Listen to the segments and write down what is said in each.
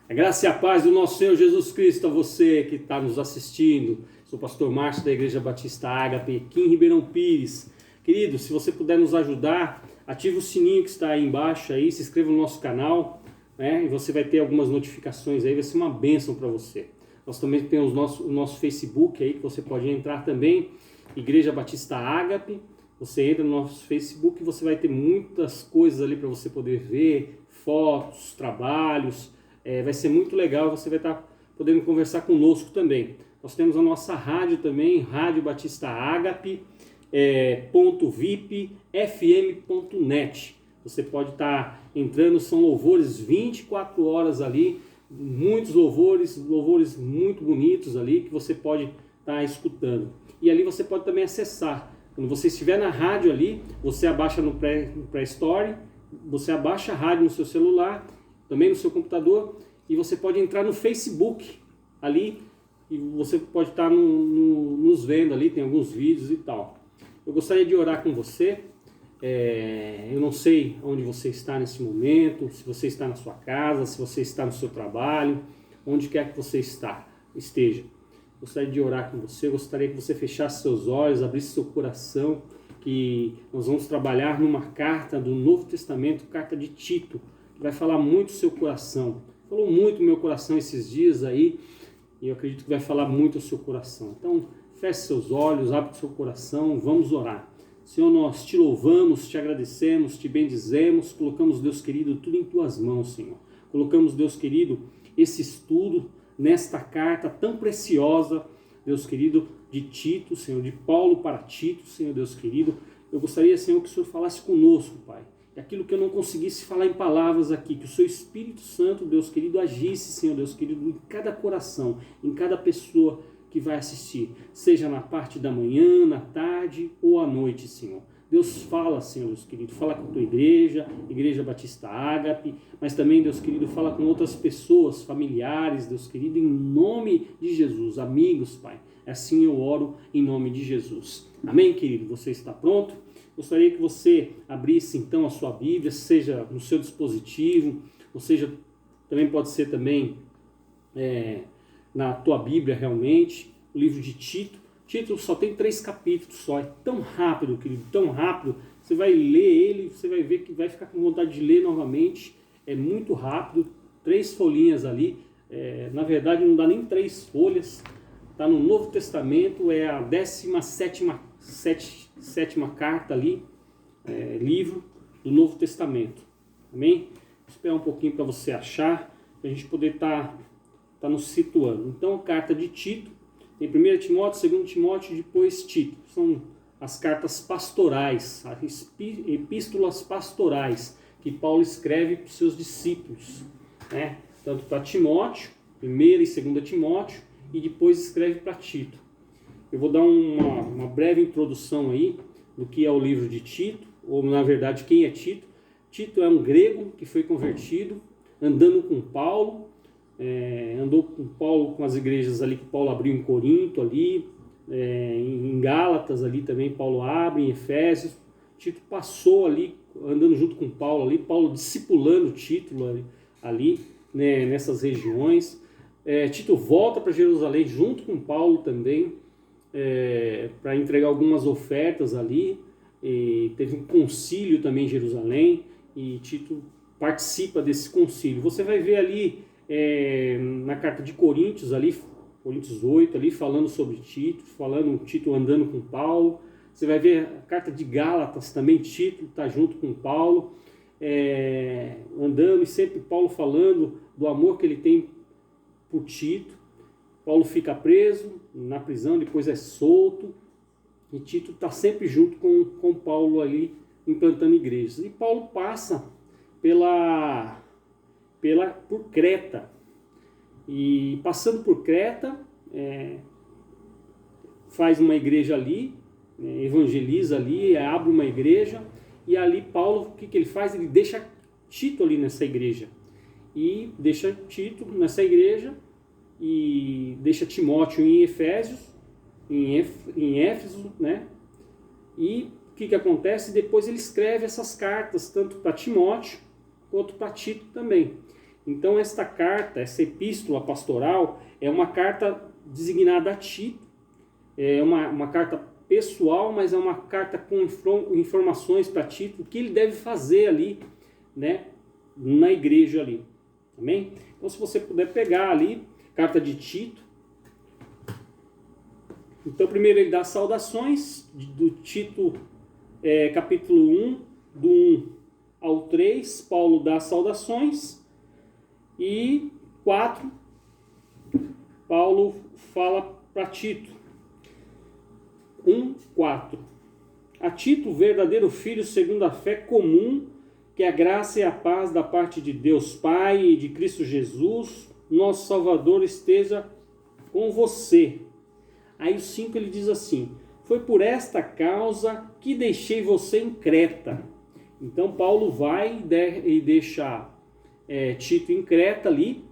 A graça e a paz do nosso Senhor Jesus Cristo a você que está nos assistindo. Sou o pastor Márcio da Igreja Batista Ágape, aqui em Ribeirão Pires. Querido, se você puder nos ajudar, ative o sininho que está aí embaixo, aí, se inscreva no nosso canal, né? E você vai ter algumas notificações aí, vai ser uma bênção para você. Nós também temos o nosso Facebook aí, que você pode entrar também, Igreja Batista Ágape. Você entra no nosso Facebook e você vai ter muitas coisas ali para você poder ver, fotos, trabalhos. Vai ser muito legal, você vai estar podendo conversar conosco também. Nós temos a nossa rádio também, Rádio Batista Ágape, .vipfm.net. Você pode estar entrando, são louvores 24 horas ali, muitos louvores muito bonitos ali que você pode estar escutando. E ali você pode também acessar. Quando você estiver na rádio ali, você abaixa no Play Store, você abaixa a rádio no seu celular, também no seu computador, e você pode entrar no Facebook ali, e você pode estar nos vendo ali, tem alguns vídeos e tal. Eu gostaria de orar com você. Eu não sei onde você está nesse momento, se você está na sua casa, se você está no seu trabalho, onde quer que você esteja. Gostaria de orar com você, gostaria que você fechasse seus olhos, abrisse seu coração, que nós vamos trabalhar numa carta do Novo Testamento, carta de Tito, que vai falar muito do seu coração. Falou muito no meu coração esses dias aí, e eu acredito que vai falar muito ao seu coração. Então, feche seus olhos, abre o seu coração, vamos orar. Senhor, nós te louvamos, te agradecemos, te bendizemos, colocamos, Deus querido, tudo em tuas mãos, Senhor. Colocamos, Deus querido, esse estudo nesta carta tão preciosa, Deus querido, de Tito, Senhor, de Paulo para Tito, Senhor, Deus querido. Eu gostaria, Senhor, que o Senhor falasse conosco, Pai. E aquilo que eu não conseguisse falar em palavras aqui, que o seu Espírito Santo, Deus querido, agisse, Senhor, Deus querido, em cada coração, em cada pessoa que vai assistir, seja na parte da manhã, na tarde ou à noite, Senhor. Deus fala, Senhor, Deus querido, fala com a tua igreja, Igreja Batista Ágape, mas também, Deus querido, fala com outras pessoas, familiares, Deus querido, em nome de Jesus, amigos, Pai. Assim eu oro em nome de Jesus. Amém, querido? Você está pronto? Gostaria que você abrisse então a sua Bíblia, seja no seu dispositivo, ou seja, também pode ser também na tua Bíblia realmente, o livro de Tito. Tito só tem 3 capítulos só, é tão rápido, querido, tão rápido. Você vai ler ele, você vai ver que vai ficar com vontade de ler novamente. É muito rápido, 3 folhinhas ali. Na verdade não dá nem 3 folhas. Está no Novo Testamento, é a 17ª carta ali, livro do Novo Testamento. Amém? Vou esperar um pouquinho para você achar, para a gente poder estar nos situando. Então, a carta de Tito, tem 1 Timóteo, 2 Timóteo e depois Tito. São as cartas pastorais, as epístolas pastorais que Paulo escreve para os seus discípulos, né? Tanto para Timóteo, 1 e 2 Timóteo, e depois escreve para Tito. Eu vou dar uma breve introdução aí do que é o livro de Tito, ou na verdade quem é Tito. Tito é um grego que foi convertido, andando com Paulo, andou com Paulo com as igrejas ali que Paulo abriu em Corinto ali, em Gálatas ali também Paulo abre, em Efésios. Tito passou ali, andando junto com Paulo ali, Paulo discipulando Tito ali, né, nessas regiões. Tito volta para Jerusalém junto com Paulo também, para entregar algumas ofertas ali. E teve um concílio também em Jerusalém e Tito participa desse concílio. Você vai ver ali na carta de Coríntios ali, Coríntios 8 ali, falando sobre Tito, falando Tito andando com Paulo. Você vai ver a carta de Gálatas também, Tito está junto com Paulo, andando, e sempre Paulo falando do amor que ele tem por Tito. Paulo fica preso na prisão, depois é solto, e Tito está sempre junto com Paulo ali, implantando igrejas. E Paulo passa por Creta, e passando por Creta, faz uma igreja ali, evangeliza ali, abre uma igreja, e ali Paulo, o que ele faz? Ele deixa Tito ali nessa igreja, e deixa Tito nessa igreja, e deixa Timóteo em Éfeso, né? E o que acontece? Depois ele escreve essas cartas, tanto para Timóteo quanto para Tito também. Então esta carta, essa epístola pastoral, é uma carta designada a Tito, é uma carta pessoal, mas é uma carta com informações para Tito, o que ele deve fazer ali, né, na igreja ali, amém? Então se você puder pegar ali, carta de Tito, então primeiro ele dá saudações, do Tito capítulo 1, do 1 ao 3, Paulo dá saudações, e 4, Paulo fala para Tito, 1:4. A Tito, verdadeiro filho segundo a fé comum, que a graça e a paz da parte de Deus Pai e de Cristo Jesus, nosso Salvador, esteja com você. Aí o 5 ele diz assim: foi por esta causa que deixei você em Creta. Então Paulo vai e deixa Tito em Creta ali,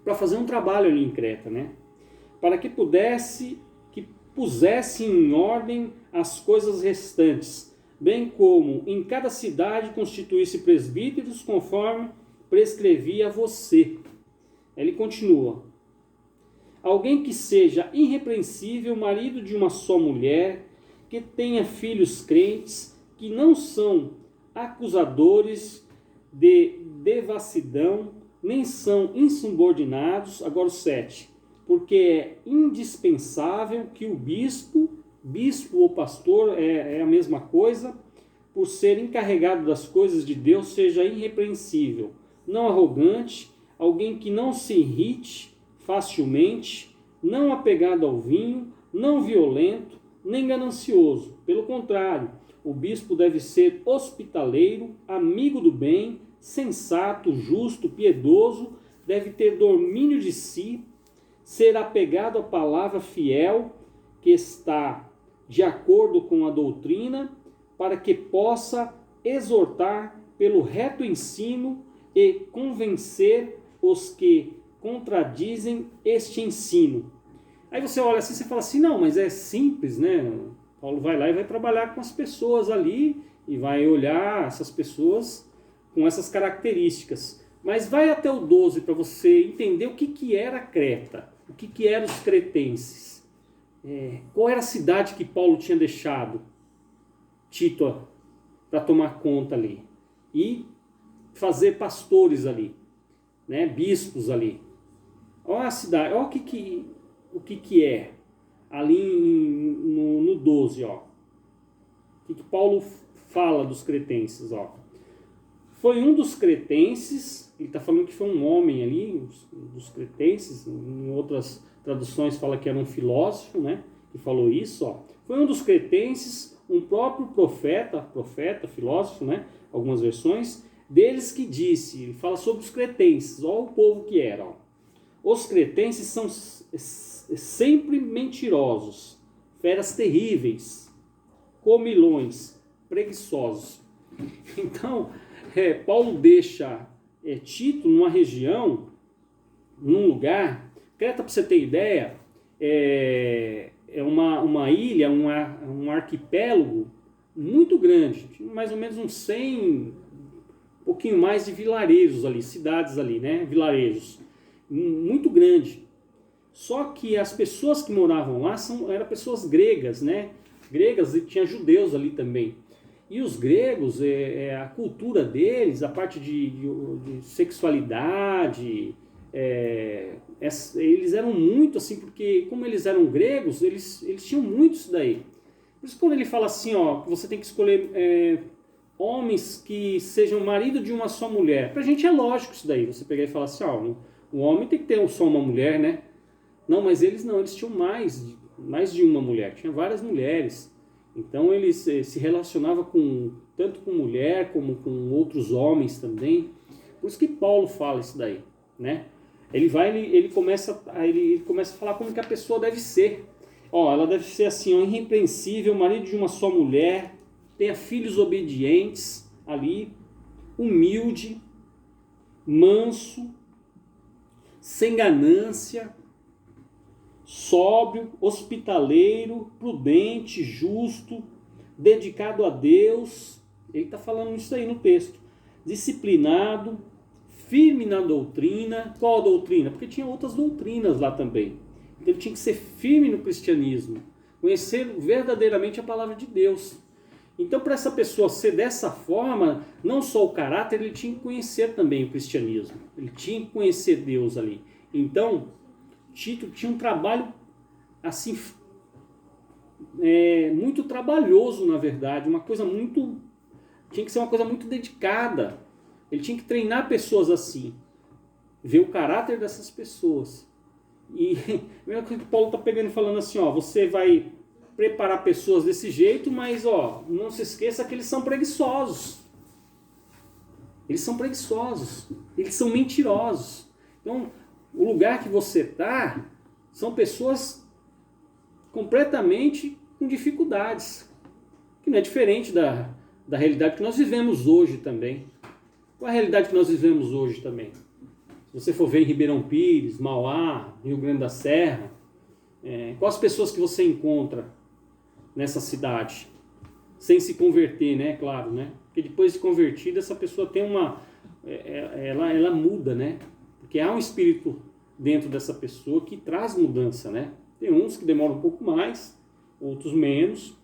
para fazer um trabalho ali em Creta, né? Para que pusesse em ordem as coisas restantes, bem como em cada cidade constituísse presbíteros conforme prescrevia a você. Ele continua: alguém que seja irrepreensível, marido de uma só mulher, que tenha filhos crentes, que não são acusadores de devassidão, nem são insubordinados. Agora o 7. Porque é indispensável que o bispo ou pastor, é a mesma coisa, por ser encarregado das coisas de Deus, seja irrepreensível, não arrogante, alguém que não se irrite facilmente, não apegado ao vinho, não violento, nem ganancioso. Pelo contrário, o bispo deve ser hospitaleiro, amigo do bem, sensato, justo, piedoso, deve ter domínio de si, ser apegado à palavra fiel, que está de acordo com a doutrina, para que possa exortar pelo reto ensino e convencer os que contradizem este ensino. Aí você olha assim e fala assim, não, mas é simples, né? Paulo vai lá e vai trabalhar com as pessoas ali e vai olhar essas pessoas com essas características. Mas vai até o 12 para você entender o que era Creta, o que eram os cretenses. Qual era a cidade que Paulo tinha deixado Tito para tomar conta ali e fazer pastores ali, né? Bispos ali. Olha a cidade, olha o que é ali no 12, ó. O que Paulo fala dos cretenses, ó. Foi um dos cretenses, ele está falando que foi um homem ali, dos cretenses, em outras traduções fala que era um filósofo, né, que falou isso, ó. Foi um dos cretenses, um próprio profeta, filósofo, né, algumas versões, deles que disse, ele fala sobre os cretenses, ó o povo que era, ó. Os cretenses são sempre mentirosos, feras terríveis, comilões, preguiçosos. Então, Paulo deixa Tito numa região, num lugar. Creta, para você ter ideia, é uma ilha, um arquipélago muito grande, mais ou menos uns 100, um pouquinho mais de vilarejos ali, cidades ali, né? Vilarejos, muito grande. Só que as pessoas que moravam lá eram pessoas gregas, né? Gregas, e tinha judeus ali também. E os gregos, a cultura deles, a parte de sexualidade, eles eram muito assim, porque como eles eram gregos, eles tinham muito isso daí. Por isso quando ele fala assim, ó, que você tem que escolher homens que sejam marido de uma só mulher, pra gente é lógico isso daí, você pegar e falar assim, ó, o homem tem que ter só uma mulher, né? Não, mas eles não, eles tinham mais de uma mulher, tinha várias mulheres. Então eles se relacionavam tanto com mulher como com outros homens também. Por isso que Paulo fala isso daí, né? Ele começa a falar como que a pessoa deve ser. Ó, ela deve ser assim, ó, irrepreensível, marido de uma só mulher, tenha filhos obedientes ali, humilde, manso, sem ganância, sóbrio, hospitaleiro, prudente, justo, dedicado a Deus. Ele está falando isso aí no texto. Disciplinado, firme na doutrina. Qual a doutrina? Porque tinha outras doutrinas lá também. Então ele tinha que ser firme no cristianismo, conhecer verdadeiramente a palavra de Deus. Então, para essa pessoa ser dessa forma, não só o caráter, ele tinha que conhecer também o cristianismo. Ele tinha que conhecer Deus ali. Então, Tito tinha um trabalho assim, muito trabalhoso, na verdade, uma coisa muito, tinha que ser uma coisa muito dedicada. Ele tinha que treinar pessoas assim, ver o caráter dessas pessoas. E a mesma coisa que Paulo está pegando e falando assim, ó, você vai preparar pessoas desse jeito, mas ó, não se esqueça que eles são preguiçosos. Eles são preguiçosos, eles são mentirosos. Então, o lugar que você está são pessoas completamente com dificuldades, que não é diferente da realidade que nós vivemos hoje também. Qual é a realidade que nós vivemos hoje também? Se você for ver em Ribeirão Pires, Mauá, Rio Grande da Serra, quais as pessoas que você encontra nessa cidade? Sem se converter, né? Claro, né? Porque depois de convertida, essa pessoa tem ela muda, né? Porque há um espírito dentro dessa pessoa que traz mudança, né? Tem uns que demoram um pouco mais, outros menos,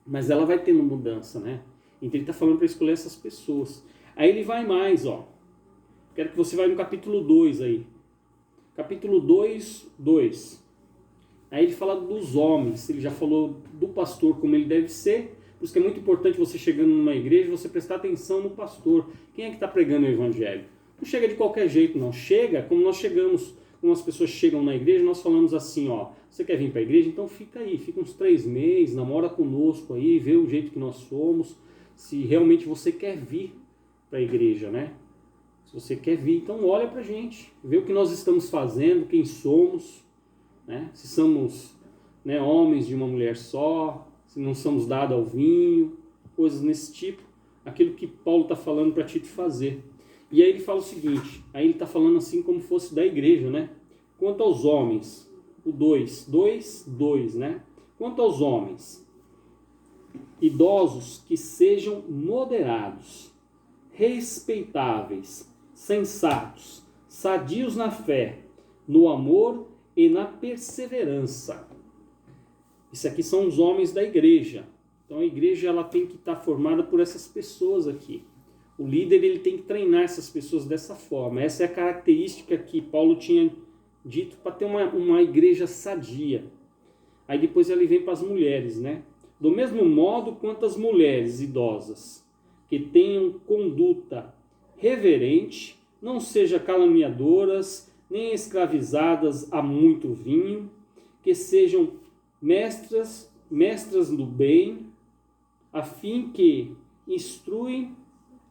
mas ela vai tendo mudança, né? Então ele está falando para escolher essas pessoas. Aí ele vai mais, ó. Quero que você vá no capítulo 2 aí. Capítulo 2, 2. Aí ele fala dos homens. Ele já falou do pastor como ele deve ser. Por isso que é muito importante você chegando numa igreja, você prestar atenção no pastor. Quem é que está pregando o evangelho? Não chega de qualquer jeito, não. Chega como nós chegamos, como as pessoas chegam na igreja, nós falamos assim, ó. Você quer vir para a igreja? Então fica aí. Fica uns 3 meses, namora conosco aí, vê o jeito que nós somos. Se realmente você quer vir para a igreja, né? Se você quer vir, então olha pra gente, vê o que nós estamos fazendo, quem somos, né? Se somos, né, homens de uma mulher só, se não somos dados ao vinho, coisas nesse tipo, aquilo que Paulo está falando para Tito fazer. E aí ele fala o seguinte, aí ele está falando assim como fosse da igreja, né? Quanto aos homens, o 2, né? Quanto aos homens, idosos que sejam moderados, respeitáveis, sensatos, sadios na fé, no amor e na perseverança. Isso aqui são os homens da igreja. Então a igreja ela tem que estar formada por essas pessoas aqui. O líder ele tem que treinar essas pessoas dessa forma. Essa é a característica que Paulo tinha dito para ter uma igreja sadia. Aí depois ele vem para as mulheres, né? Do mesmo modo quanto as mulheres idosas, que tenham conduta reverente, não sejam caluniadoras, nem escravizadas a muito vinho, que sejam mestras do bem, a fim que instruem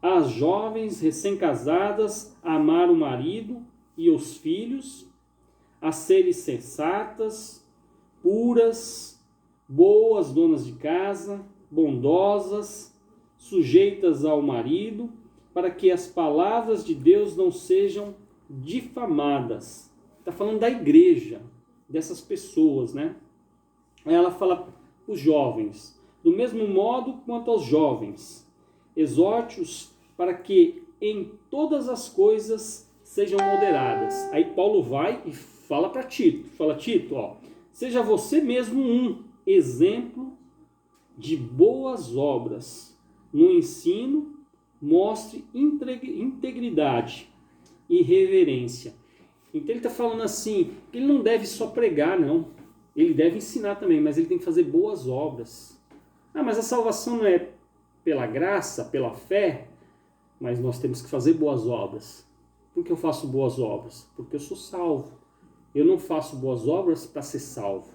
as jovens recém-casadas a amar o marido e os filhos, a serem sensatas, puras, boas donas de casa, bondosas, sujeitas ao marido, para que as palavras de Deus não sejam difamadas. Está falando da igreja, dessas pessoas, né? Aí ela fala os jovens, do mesmo modo quanto aos jovens, exorte-os para que em todas as coisas sejam moderadas. Aí Paulo vai e fala para Tito, Tito, ó, seja você mesmo um exemplo de boas obras no ensino, mostre integridade e reverência. Então ele está falando assim, que ele não deve só pregar, não. Ele deve ensinar também, mas ele tem que fazer boas obras. Ah, mas a salvação não é pela graça, pela fé, mas nós temos que fazer boas obras. Por que eu faço boas obras? Porque eu sou salvo. Eu não faço boas obras para ser salvo.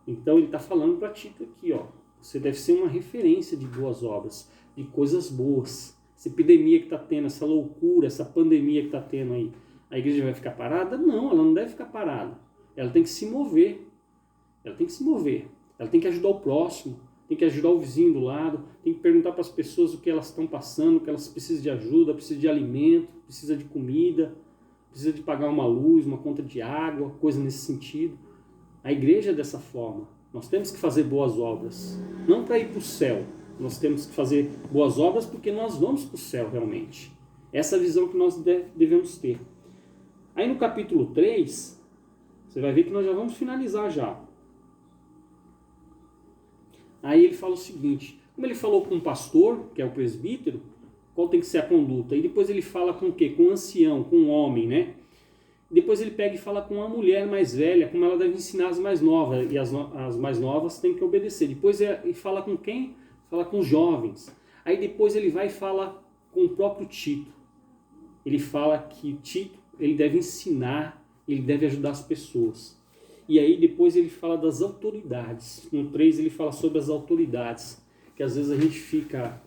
Então ele está falando para Tito aqui, ó. Você deve ser uma referência de boas obras, de coisas boas. Essa epidemia que está tendo, essa loucura, essa pandemia que está tendo aí, a igreja vai ficar parada? Não, ela não deve ficar parada. Ela tem que se mover. Ela tem que se mover. Ela tem que ajudar o próximo, tem que ajudar o vizinho do lado, tem que perguntar para as pessoas o que elas estão passando, que elas precisam de ajuda, precisam de alimento, precisam de comida, precisam de pagar uma luz, uma conta de água, coisa nesse sentido. A igreja é dessa forma. Nós temos que fazer boas obras, não para ir para o céu. Nós temos que fazer boas obras porque nós vamos para o céu realmente. Essa visão que nós devemos ter. Aí no capítulo 3, você vai ver que nós já vamos finalizar já. Aí ele fala o seguinte, como ele falou com o pastor, que é o presbítero, qual tem que ser a conduta? E depois ele fala com o quê? Com o ancião, com o homem, né? Depois ele pega e fala com a mulher mais velha, como ela deve ensinar as mais novas, e as mais novas têm que obedecer. Depois ele fala com quem? Fala com os jovens. Aí depois ele vai e fala com o próprio Tito. Ele fala que Tito, ele deve ensinar, ele deve ajudar as pessoas. E aí depois ele fala das autoridades. No 3 ele fala sobre as autoridades, que às vezes a gente fica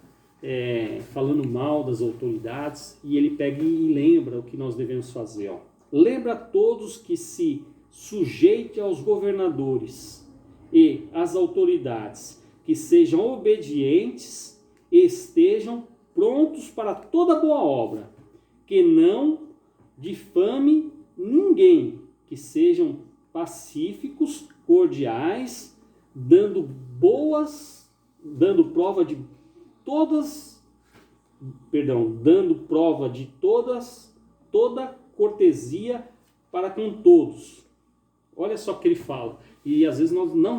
falando mal das autoridades, e ele pega e lembra o que nós devemos fazer, ó. Lembra a todos que se sujeite aos governadores e às autoridades, que sejam obedientes e estejam prontos para toda boa obra, que não difame ninguém, que sejam pacíficos, cordiais, dando prova de toda cortesia para com todos. Olha só o que ele fala. E às vezes nós não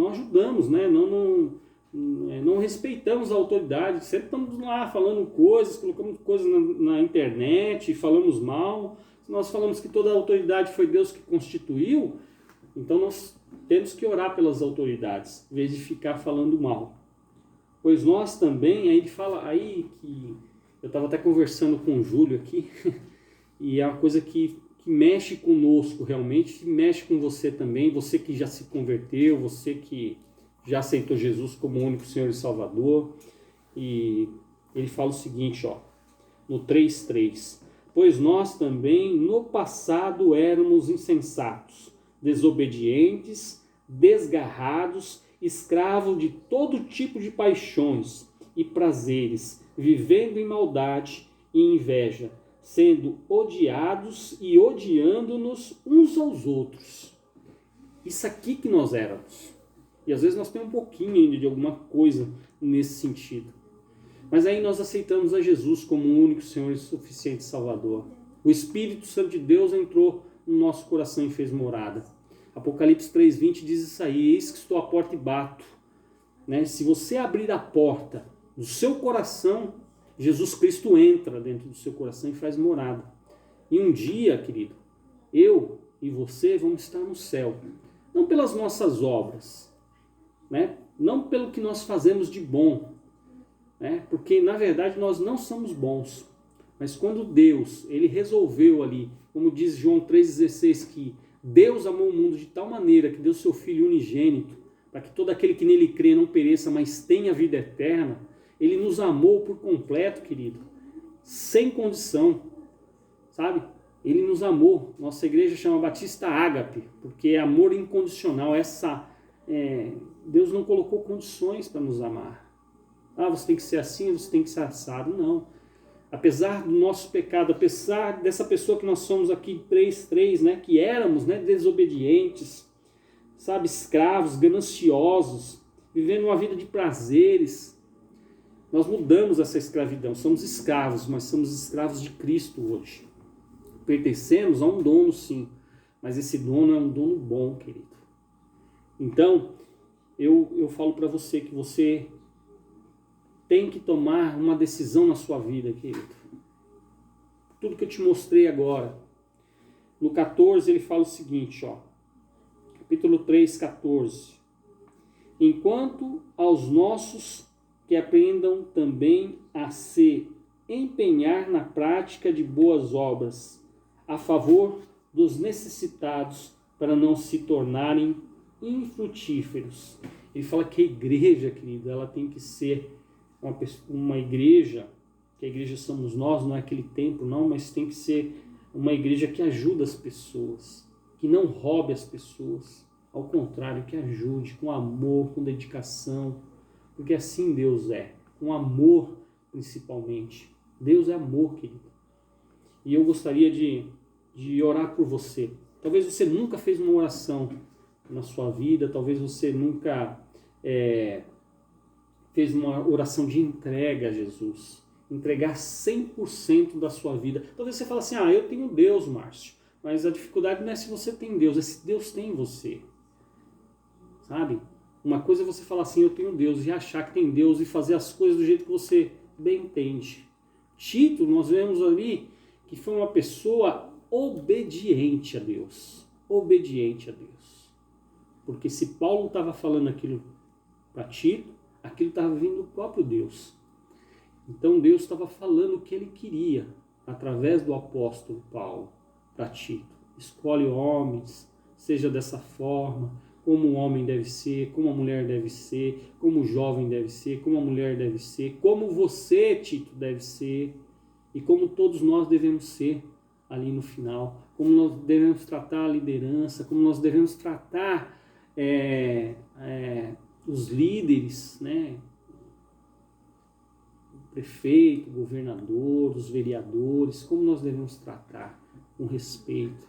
ajudamos, né? Não respeitamos a autoridade. Sempre estamos lá falando coisas, colocamos coisas na internet, falamos mal. Nós falamos que toda a autoridade foi Deus que constituiu, então nós temos que orar pelas autoridades, em vez de ficar falando mal. Pois nós também, aí ele fala, aí que eu estava até conversando com o Júlio aqui, e é uma coisa que mexe conosco realmente, que mexe com você também, você que já se converteu, você que já aceitou Jesus como único Senhor e Salvador. E ele fala o seguinte, ó, no 3:3, pois nós também no passado éramos insensatos, desobedientes, desgarrados, escravos de todo tipo de paixões e prazeres, vivendo em maldade e inveja, sendo odiados e odiando-nos uns aos outros. Isso aqui que nós éramos. E às vezes nós temos um pouquinho ainda de alguma coisa nesse sentido. Mas aí nós aceitamos a Jesus como o único Senhor e suficiente Salvador. O Espírito Santo de Deus entrou no nosso coração e fez morada. Apocalipse 3:20 diz isso aí, eis que estou à porta e bato. Né? Se você abrir a porta do seu coração, Jesus Cristo entra dentro do seu coração e faz morada. E um dia, querido, eu e você vamos estar no céu. Não pelas nossas obras, né? Não pelo que nós fazemos de bom, né? Porque na verdade nós não somos bons. Mas quando Deus, ele resolveu ali, como diz João 3,16, que Deus amou o mundo de tal maneira que deu seu Filho unigênito, para que todo aquele que nele crê não pereça, mas tenha vida eterna. Ele nos amou por completo, querido, sem condição, sabe? Ele nos amou. Nossa igreja chama Batista Ágape, porque é amor incondicional. Deus não colocou condições para nos amar. Você tem que ser assim, você tem que ser assado. Não. Apesar do nosso pecado, apesar dessa pessoa que nós somos aqui, 3:3, né, que éramos, né, desobedientes, sabe, escravos, gananciosos, vivendo uma vida de prazeres, nós mudamos essa escravidão. Somos escravos, mas somos escravos de Cristo hoje. Pertencemos a um dono, sim, mas esse dono é um dono bom, querido. Então, eu falo para você que você tem que tomar uma decisão na sua vida, querido. Tudo que eu te mostrei agora. No 14 ele fala o seguinte, ó, capítulo 3:14. Enquanto aos nossos que aprendam também a se empenhar na prática de boas obras, a favor dos necessitados, para não se tornarem infrutíferos. Ele fala que a igreja, querido, ela tem que ser uma igreja, que a igreja somos nós, não é aquele templo, não, mas tem que ser uma igreja que ajuda as pessoas, que não roube as pessoas, ao contrário, que ajude com amor, com dedicação, porque assim Deus é, com amor principalmente. Deus é amor, querido. E eu gostaria de orar por você. Talvez você nunca fez uma oração na sua vida, talvez você nunca fez uma oração de entrega a Jesus. entregar 100% da sua vida. Talvez você fale assim, eu tenho Deus, Márcio, mas a dificuldade não é se você tem Deus, é se Deus tem você, sabe? Uma coisa é você falar assim, eu tenho Deus, e achar que tem Deus e fazer as coisas do jeito que você bem entende. Tito, nós vemos ali que foi uma pessoa obediente a Deus. Obediente a Deus. Porque se Paulo estava falando aquilo para Tito, aquilo estava vindo do próprio Deus. Então Deus estava falando o que ele queria, através do apóstolo Paulo, para Tito. Escolhe homens, seja dessa forma, como um homem deve ser, como a mulher deve ser, como o jovem deve ser, como a mulher deve ser, como você, Tito, deve ser, e como todos nós devemos ser ali no final, como nós devemos tratar a liderança, como nós devemos tratar os líderes, né? O prefeito, o governador, os vereadores, como nós devemos tratar com respeito.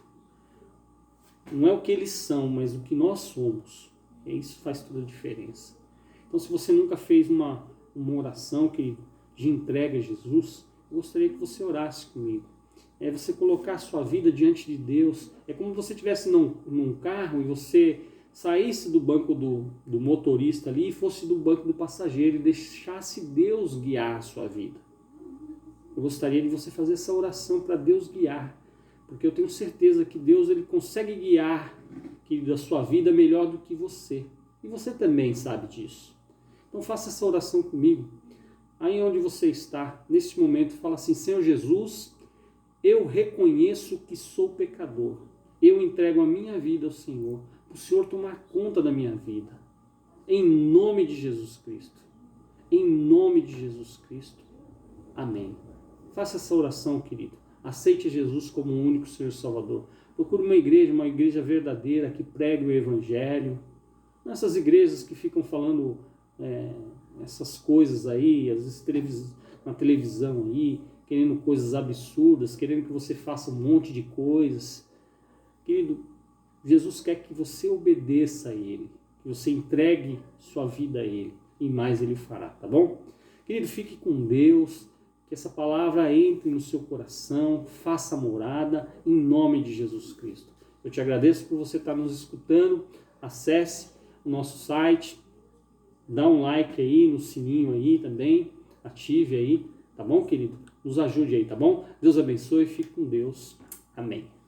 Não é o que eles são, mas o que nós somos. E isso faz toda a diferença. Então, se você nunca fez uma oração de entrega a Jesus, eu gostaria que você orasse comigo. É você colocar a sua vida diante de Deus. É como se você estivesse num carro e você saísse do banco do motorista ali e fosse do banco do passageiro e deixasse Deus guiar a sua vida. Eu gostaria de você fazer essa oração para Deus guiar. Porque eu tenho certeza que Deus ele consegue guiar a sua vida melhor do que você. E você também sabe disso. Então faça essa oração comigo. Aí onde você está, neste momento, fala assim, Senhor Jesus, eu reconheço que sou pecador. Eu entrego a minha vida ao Senhor, para o Senhor tomar conta da minha vida. Em nome de Jesus Cristo. Em nome de Jesus Cristo. Amém. Faça essa oração, querido. Aceite Jesus como o único Senhor Salvador. Procure uma igreja verdadeira que pregue o Evangelho. Nessas igrejas que ficam falando essas coisas aí, às vezes na televisão aí, querendo coisas absurdas, querendo que você faça um monte de coisas. Querido, Jesus quer que você obedeça a Ele, que você entregue sua vida a Ele, e mais Ele fará, tá bom? Querido, fique com Deus. Que essa palavra entre no seu coração, faça morada, em nome de Jesus Cristo. Eu te agradeço por você estar nos escutando. Acesse o nosso site, dá um like aí, no sininho aí também, ative aí, tá bom, querido? Nos ajude aí, tá bom? Deus abençoe, fique com Deus. Amém.